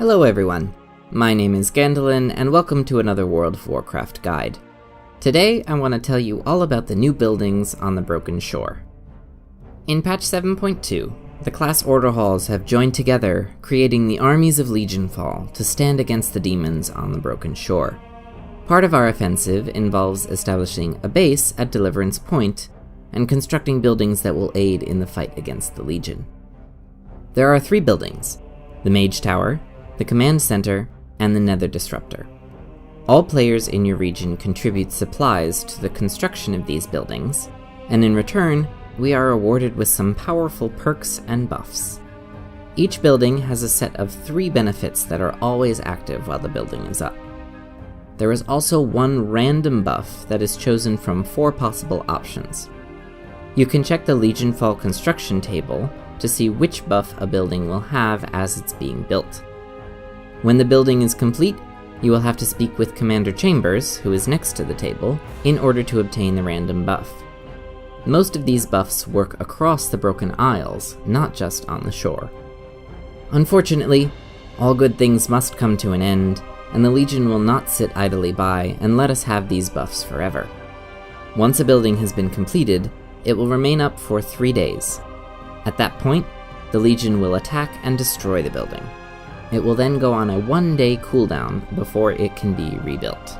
Hello everyone, my name is Gandalin and welcome to another World of Warcraft guide. Today I want to tell you all about the new buildings on the Broken Shore. In patch 7.2, the class Order Halls have joined together, creating the armies of Legionfall to stand against the demons on the Broken Shore. Part of our offensive involves establishing a base at Deliverance Point and constructing buildings that will aid in the fight against the Legion. There are 3 buildings: the Mage Tower, the Command Center, and the Nether Disruptor. All players in your region contribute supplies to the construction of these buildings, and in return, we are awarded with some powerful perks and buffs. Each building has a set of 3 benefits that are always active while the building is up. There is also one random buff that is chosen from 4 possible options. You can check the Legionfall construction table to see which buff a building will have as it's being built. When the building is complete, you will have to speak with Commander Chambers, who is next to the table, in order to obtain the random buff. Most of these buffs work across the Broken Isles, not just on the shore. Unfortunately, all good things must come to an end, and the Legion will not sit idly by and let us have these buffs forever. Once a building has been completed, it will remain up for 3 days. At that point, the Legion will attack and destroy the building. It will then go on a 1-day cooldown before it can be rebuilt.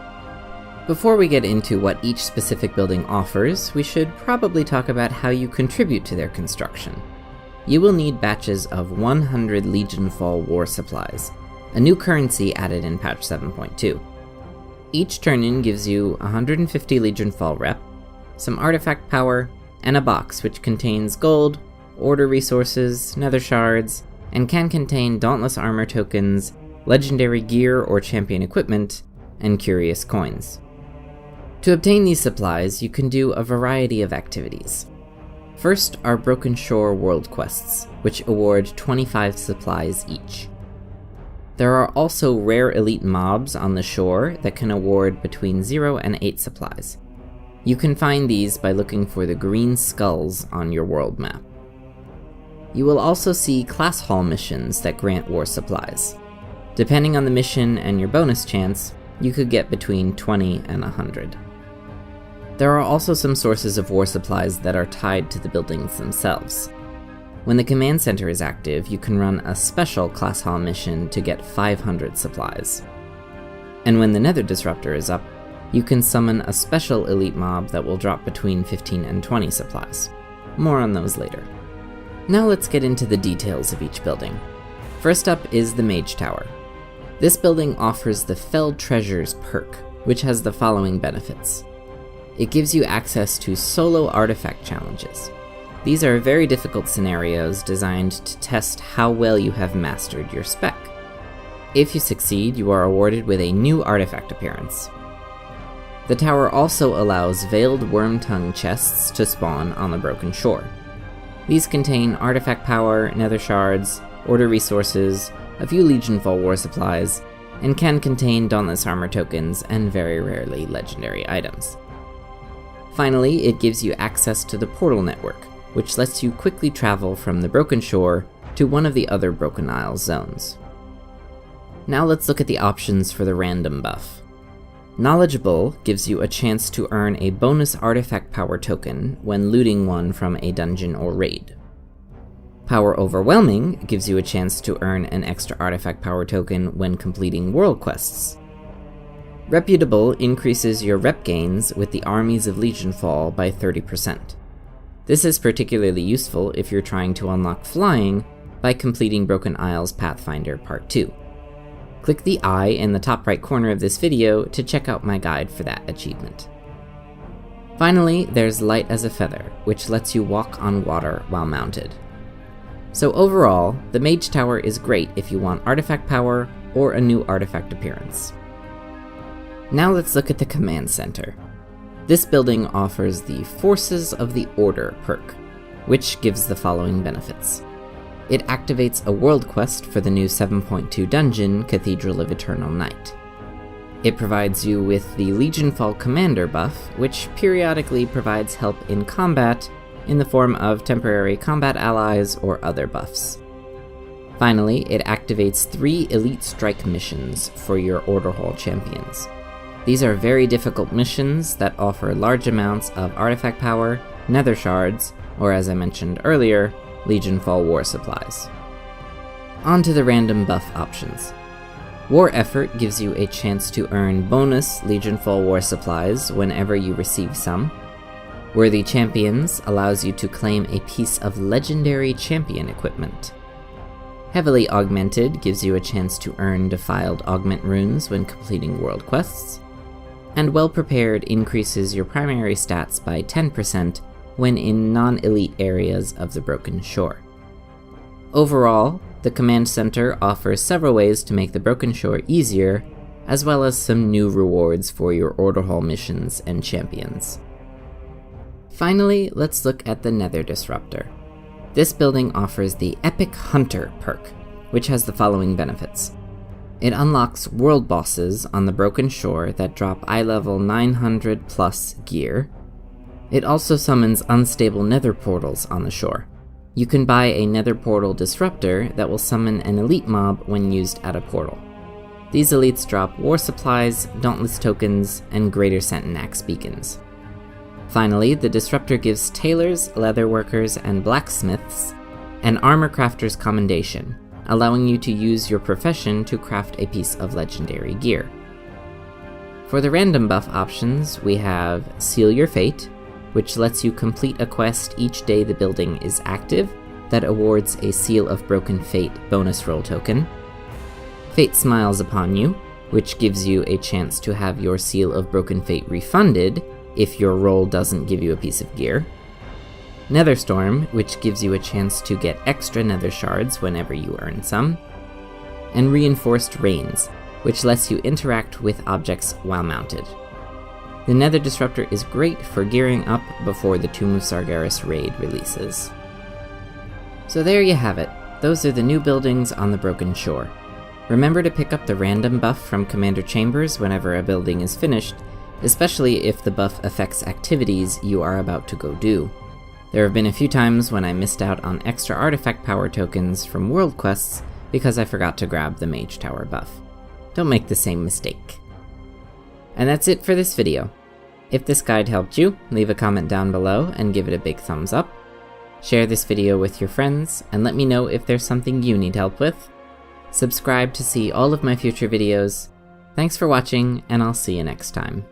Before we get into what each specific building offers, we should probably talk about how you contribute to their construction. You will need batches of 100 Legionfall war supplies, a new currency added in patch 7.2. Each turn-in gives you 150 Legionfall rep, some artifact power, and a box which contains gold, order resources, nether shards, and can contain Dauntless armor tokens, legendary gear or champion equipment, and curious coins. To obtain these supplies, you can do a variety of activities. First are Broken Shore world quests, which award 25 supplies each. There are also rare elite mobs on the shore that can award between 0 and 8 supplies. You can find these by looking for the green skulls on your world map. You will also see class hall missions that grant war supplies. Depending on the mission and your bonus chance, you could get between 20 and 100. There are also some sources of war supplies that are tied to the buildings themselves. When the command center is active, you can run a special class hall mission to get 500 supplies. And when the Nether Disruptor is up, you can summon a special elite mob that will drop between 15 and 20 supplies. More on those later. Now let's get into the details of each building. First up is the Mage Tower. This building offers the Felled Treasures perk, which has the following benefits. It gives you access to solo artifact challenges. These are very difficult scenarios designed to test how well you have mastered your spec. If you succeed, you are awarded with a new artifact appearance. The tower also allows Veiled Wormtongue chests to spawn on the Broken Shore. These contain artifact power, nether shards, order resources, a few Legionfall war supplies, and can contain Dauntless armor tokens and very rarely legendary items. Finally, it gives you access to the portal network, which lets you quickly travel from the Broken Shore to one of the other Broken Isles zones. Now let's look at the options for the random buff. Knowledgeable gives you a chance to earn a bonus artifact power token when looting one from a dungeon or raid. Power Overwhelming gives you a chance to earn an extra artifact power token when completing world quests. Reputable increases your rep gains with the armies of Legionfall by 30%. This is particularly useful if you're trying to unlock flying by completing Broken Isles Pathfinder Part 2. Click the eye in the top right corner of this video to check out my guide for that achievement. Finally, there's Light as a Feather, which lets you walk on water while mounted. So overall, the Mage Tower is great if you want artifact power or a new artifact appearance. Now let's look at the Command Center. This building offers the Forces of the Order perk, which gives the following benefits. It activates a world quest for the new 7.2 dungeon, Cathedral of Eternal Night. It provides you with the Legionfall Commander buff, which periodically provides help in combat in the form of temporary combat allies or other buffs. Finally, it activates 3 Elite Strike missions for your Order Hall champions. These are very difficult missions that offer large amounts of artifact power, nether shards, or as I mentioned earlier, Legion Fall War supplies. On to the random buff options. War Effort gives you a chance to earn bonus Legion Fall War supplies whenever you receive some. Worthy Champions allows you to claim a piece of legendary champion equipment. Heavily Augmented gives you a chance to earn Defiled Augment runes when completing world quests. And Well Prepared increases your primary stats by 10% when in non-elite areas of the Broken Shore. Overall, the Command Center offers several ways to make the Broken Shore easier, as well as some new rewards for your Order Hall missions and champions. Finally, let's look at the Nether Disruptor. This building offers the Epic Hunter perk, which has the following benefits. It unlocks world bosses on the Broken Shore that drop eye level 900 plus gear. It also summons unstable nether portals on the shore. You can buy a nether portal disruptor that will summon an elite mob when used at a portal. These elites drop war supplies, dauntless tokens, and greater Sentinax beacons. Finally, the disruptor gives tailors, leatherworkers, and blacksmiths an armor crafter's commendation, allowing you to use your profession to craft a piece of legendary gear. For the random buff options, we have Seal Your Fate, which lets you complete a quest each day the building is active that awards a Seal of Broken Fate bonus roll token. Fate Smiles Upon You, which gives you a chance to have your Seal of Broken Fate refunded if your roll doesn't give you a piece of gear. Netherstorm, which gives you a chance to get extra nether shards whenever you earn some. And Reinforced Reins, which lets you interact with objects while mounted. The Nether Disruptor is great for gearing up before the Tomb of Sargeras raid releases. So there you have it. Those are the new buildings on the Broken Shore. Remember to pick up the random buff from Commander Chambers whenever a building is finished, especially if the buff affects activities you are about to go do. There have been a few times when I missed out on extra artifact power tokens from world quests because I forgot to grab the Mage Tower buff. Don't make the same mistake. And that's it for this video. If this guide helped you, leave a comment down below and give it a big thumbs up. Share this video with your friends, and let me know if there's something you need help with. Subscribe to see all of my future videos. Thanks for watching, and I'll see you next time.